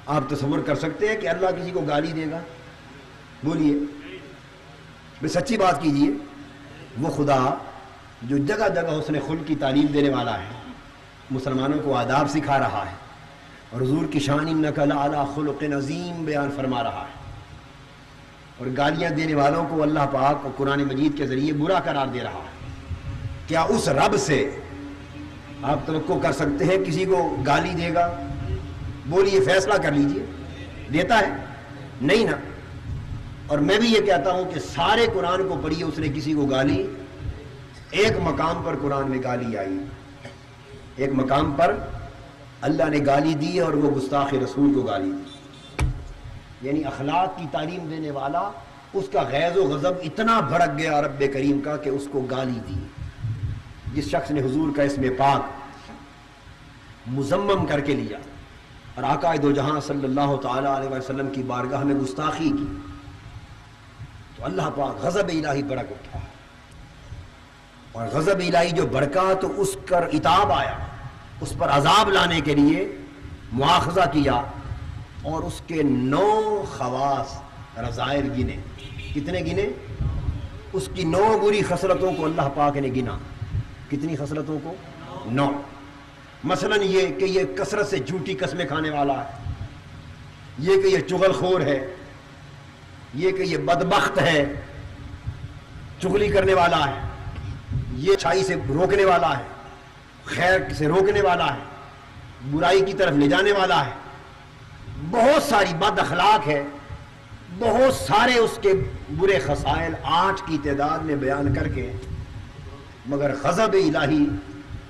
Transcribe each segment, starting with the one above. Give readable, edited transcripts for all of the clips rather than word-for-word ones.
آپ تصور کر سکتے ہیں کہ اللہ کسی کو گالی دے گا؟ بولیے بھئی سچی بات کیجئے. وہ خدا جو جگہ جگہ حسن خلق کی تعلیم دینے والا ہے، مسلمانوں کو آداب سکھا رہا ہے، اور حضور کی شان انک لعلی خلق عظیم بیان فرما رہا ہے، اور گالیاں دینے والوں کو اللہ پاک اور قرآن مجید کے ذریعے برا قرار دے رہا ہے، کیا اس رب سے آپ توقع کر سکتے ہیں کسی کو گالی دے گا؟ بولیے، فیصلہ کر لیجئے. دیتا ہے؟ نہیں نا. اور میں بھی یہ کہتا ہوں کہ سارے قرآن کو پڑھیے، اس نے کسی کو گالی، ایک مقام پر قرآن میں گالی آئی، ایک مقام پر اللہ نے گالی دی اور وہ گستاخ رسول کو گالی دی. یعنی اخلاق کی تعلیم دینے والا، اس کا غیظ و غضب اتنا بھڑک گیا رب کریم کا کہ اس کو گالی دی. جس شخص نے حضور کا اسم پاک مذمم کر کے لیا اور آقا دو جہاں صلی اللہ تعالی علیہ وسلم کی بارگاہ میں گستاخی کی، تو اللہ پاک غضب الہی بھڑک اٹھا، اور غضب الہی جو بھڑکا تو اس پر عتاب آیا، اس پر عذاب لانے کے لیے مواخذہ کیا، اور اس کے 9 خواص رذائل گنے. کتنے گنے؟ اس کی 9 بری خصلتوں کو اللہ پاک نے گنا. کتنی خصلتوں کو؟ 9. مثلا یہ کہ یہ کثرت سے جھوٹی قسمیں کھانے والا ہے، یہ کہ یہ چغل خور ہے، یہ کہ یہ بدبخت ہے، چغلی کرنے والا ہے، یہ اچھائی سے روکنے والا ہے، خیر سے روکنے والا ہے، برائی کی طرف لے جانے والا ہے. بہت ساری بد اخلاق ہے، بہت سارے اس کے برے خصائل 8 کی تعداد میں بیان کر کے، مگر غضب الہی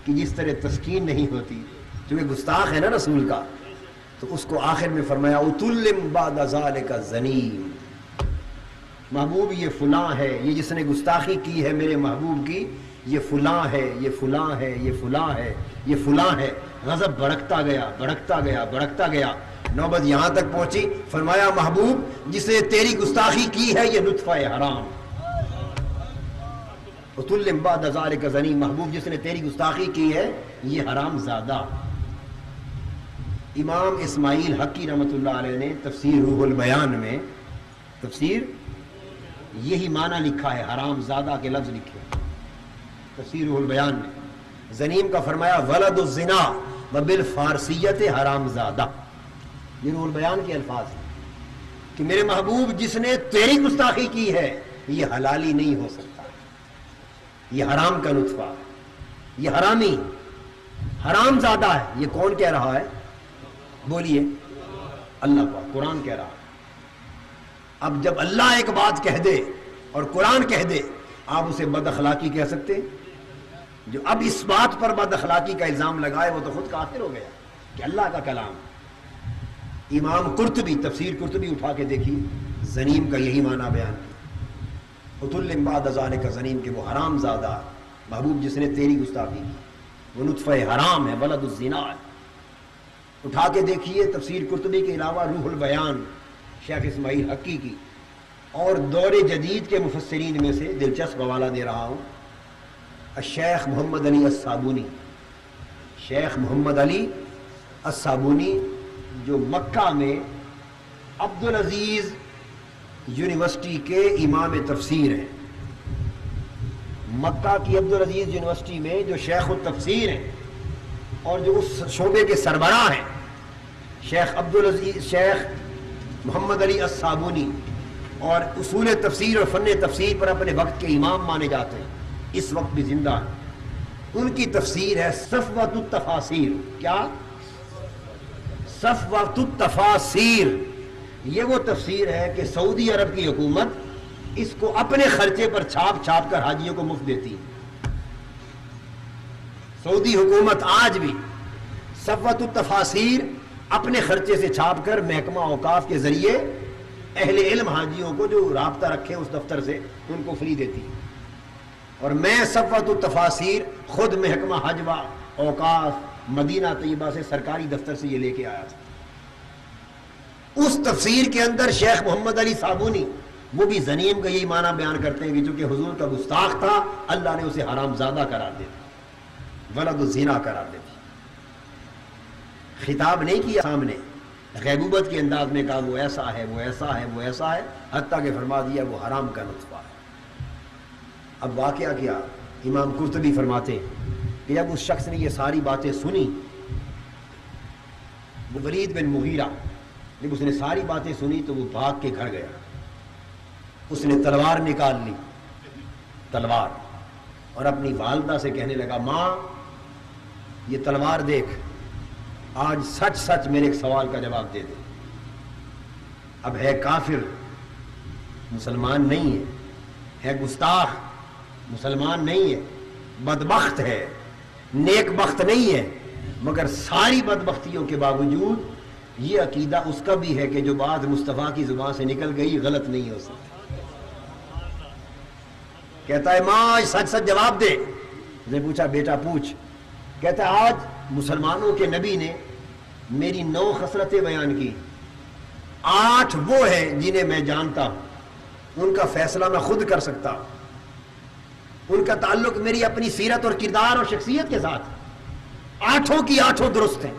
کی جس طرح تسکین نہیں ہوتی، چونکہ گستاخ ہے نا رسول کا، تو اس کو آخر میں فرمایا اتلم بعد ذالک زنیم. محبوب یہ فلاں ہے، یہ جس نے گستاخی کی ہے میرے محبوب کی، یہ فلاں ہے، یہ فلاں ہے، یہ فلاں ہے، یہ فلاں ہے. غضب بھڑکتا گیا، بھڑکتا گیا، بھڑکتا گیا. نوبت یہاں تک پہنچی، فرمایا محبوب جس نے تیری گستاخی کی ہے یہ نطفہ حرام. اتلم بعد ذالک زنیم، محبوب جس نے تیری گستاخی کی ہے یہ حرام زادہ. امام اسماعیل حقی رحمۃ اللہ علیہ نے تفسیر روح البیان میں تفسیر یہی معنی لکھا ہے، حرام زادہ کے لفظ لکھے تفسیر روح البیان میں. زنیم کا فرمایا ولد الزنا وبالفارسیت حرام زادہ. یہ روح البیان کے الفاظ ہیں کہ میرے محبوب جس نے تیری گستاخی کی ہے یہ حلالی نہیں ہو سکتا، یہ حرام کا نطفہ، یہ حرامی، حرام زادہ ہے. یہ کون کہہ رہا ہے؟ بولیے، اللہ پاک، قرآن کہہ رہا ہے. اب جب اللہ ایک بات کہہ دے اور قرآن کہہ دے، آپ اسے بد اخلاقی کہہ سکتے ہیں؟ جو اب اس بات پر بد اخلاقی کا الزام لگائے وہ تو خود کافر ہو گیا کہ اللہ کا کلام. امام قرطبی، تفسیر قرطبی اٹھا کے دیکھیے، زنیم کا یہی معنی بیان کیا. اتلم بعد ذالک زنیم کہ وہ حرام زادہ، محبوب جس نے تیری گستاخی کی، وہ نطفہ حرام ہے، ولد الزنا ہے. اٹھا کے دیکھیے تفسیر قرطبی کے علاوہ روح البیان شیخ اسماعیل حقی کی، اور دور جدید کے مفسرین میں سے دلچسپ حوالہ دے رہا ہوں، الشیخ محمد علی الصابونی. شیخ محمد علی الصابونی جو مکہ میں عبدالعزیز یونیورسٹی کے امام تفسیر ہیں، مکہ کی عبدالعزیز یونیورسٹی میں جو شیخ التفسیر ہیں اور جو اس شعبے کے سربراہ ہیں، شیخ محمد علی الصابونی، اور اصول تفسیر اور فن تفسیر پر اپنے وقت کے امام مانے جاتے ہیں، اس وقت بھی زندہ ہیں. ان کی تفسیر ہے صفوۃ التفاسیر. کیا؟ صفوۃ التفاسیر. یہ وہ تفسیر ہے کہ سعودی عرب کی حکومت اس کو اپنے خرچے پر چھاپ چھاپ کر حاجیوں کو مفت دیتی ہے. سعودی حکومت آج بھی صفوۃ التفاسیر اپنے خرچے سے چھاپ کر محکمہ اوقاف کے ذریعے اہل علم حاجیوں کو جو رابطہ رکھے اس دفتر سے ان کو فری دیتی ہے. اور میں صفوۃ التفاسیر خود محکمہ حج و اوقاف مدینہ طیبہ سے سرکاری دفتر سے یہ لے کے آیا تھا. اس تفسیر کے اندر شیخ محمد علی صابونی وہ بھی زنیم کا یہی معنی بیان کرتے ہیں کہ چونکہ حضور کا گستاخ تھا اللہ نے اسے حرام زادہ قرار دیا، ولد الزنا قرار دیا. خطاب نہیں کیا سامنے، غیبوبت کے انداز میں کہا وہ ایسا ہے، وہ ایسا ہے، وہ ایسا ہے، حتیٰ کہ فرما دیا وہ حرام کا نطفہ ہے۔ اب واقعہ کیا، امام قرطبی فرماتے ہیں کہ جب اس شخص نے یہ ساری باتیں سنی، ولید بن مغیرہ، جب اس نے ساری باتیں سنی تو وہ بھاگ کے گھر گیا، اس نے تلوار نکال لی، تلوار، اور اپنی والدہ سے کہنے لگا ماں یہ تلوار دیکھ، آج سچ سچ میرے ایک سوال کا جواب دے دے۔ اب ہے کافر، مسلمان نہیں ہے گستاخ، مسلمان نہیں ہے، بدبخت ہے، نیک بخت نہیں ہے، مگر ساری بدبختیوں کے باوجود یہ عقیدہ اس کا بھی ہے کہ جو بات مصطفیٰ کی زبان سے نکل گئی غلط نہیں ہو سکتی۔ کہتا ہے ماں آج سچ سچ جواب دے۔ اس نے پوچھا بیٹا پوچھ۔ کہتا ہے آج مسلمانوں کے نبی نے میری 9 خصلتیں بیان کی، 8 وہ ہیں جنہیں میں جانتا ہوں، ان کا فیصلہ میں خود کر سکتا ہوں، ان کا تعلق میری اپنی سیرت اور کردار اور شخصیت کے ساتھ، 8 کی 8 درست ہیں۔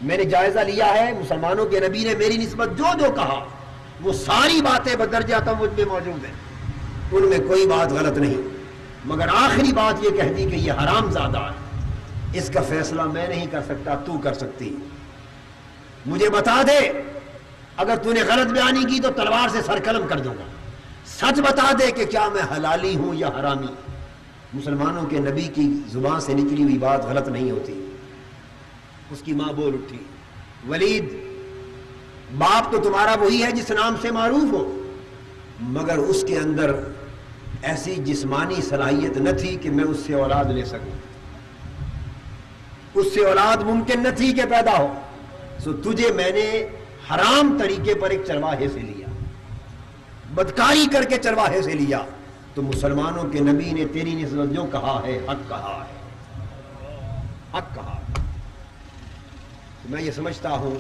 میں نے جائزہ لیا ہے، مسلمانوں کے نبی نے میری نسبت جو جو کہا وہ ساری باتیں بدرجہ تم مجھ میں موجود ہیں، ان میں کوئی بات غلط نہیں، مگر آخری بات یہ کہہ دی کہ یہ حرام زادہ ہے، اس کا فیصلہ میں نہیں کر سکتا، تو کر سکتی، مجھے بتا دے، اگر تو نے غلط بیانی کی تو تلوار سے سر قلم کر دوں گا، سچ بتا دے کہ کیا میں حلالی ہوں یا حرامی۔ مسلمانوں کے نبی کی زبان سے نکلی ہوئی بات غلط نہیں ہوتی۔ اس کی ماں بول اٹھی ولید باپ تو تمہارا وہی ہے جس نام سے معروف ہو، مگر اس کے اندر ایسی جسمانی صلاحیت نہ تھی کہ میں اس سے اولاد لے سکوں، اس سے اولاد ممکن نہ تھی کہ پیدا ہو، سو تجھے میں نے حرام طریقے پر ایک چرواہے سے لیا، بدکاری کر کے چرواہے سے لیا، تو مسلمانوں کے نبی نے تیری نسبت جو کہا ہے حق کہا ہے، حق کہا ہے۔ میں یہ سمجھتا ہوں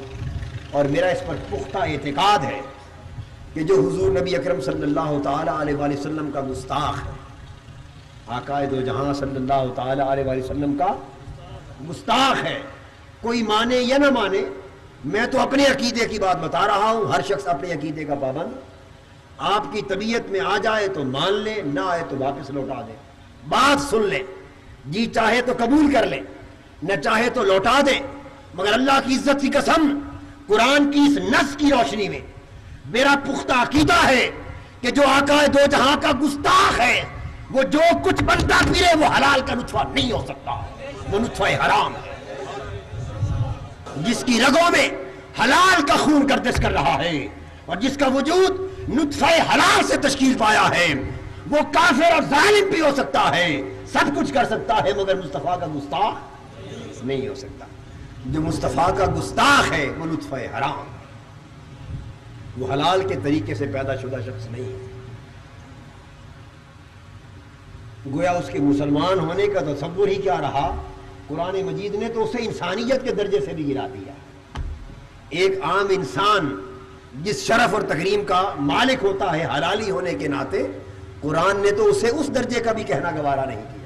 اور میرا اس پر پختہ اعتقاد ہے کہ جو حضور نبی اکرم صلی اللہ تعالی علیہ وآلہ وسلم کا گستاخ ہے، آقا دو جہاں صلی اللہ تعالی علیہ وآلہ وسلم کا گستاخ ہے، کوئی مانے یا نہ مانے، میں تو اپنے عقیدے کی بات بتا رہا ہوں، ہر شخص اپنے عقیدے کا پابند، آپ کی طبیعت میں آ جائے تو مان لے، نہ آئے تو واپس لوٹا دے، بات سن لے، جی چاہے تو قبول کر لے، نہ چاہے تو لوٹا دے، مگر اللہ کی عزت کی قسم، قرآن کی اس نص کی روشنی میں میرا پختہ عقیدہ ہے کہ جو آقا دو جہاں کا گستاخ ہے، وہ جو کچھ بنتا پھرے وہ حلال کا نطفہ نہیں ہو سکتا، وہ نطفہ حرام ہے، جس کی رگوں میں حلال کا خون گردش کر رہا ہے اور جس کا وجود نطفہ حلال سے تشکیل پایا ہے، وہ کافر اور ظالم بھی ہو سکتا ہے، سب کچھ کر سکتا ہے، مگر مصطفیٰ کا گستاخ نہیں ہو سکتا۔ جو مصطفیٰ کا گستاخ ہے وہ نطفہ حرام، وہ حلال کے طریقے سے پیدا شدہ شخص نہیں ہے، گویا اس کے مسلمان ہونے کا تصور ہی کیا رہا، قرآن مجید نے تو اسے انسانیت کے درجے سے بھی گرا دیا۔ ایک عام انسان جس شرف اور تکریم کا مالک ہوتا ہے حلالی ہونے کے ناطے، قرآن نے تو اسے اس درجے کا بھی کہنا گوارا نہیں کیا۔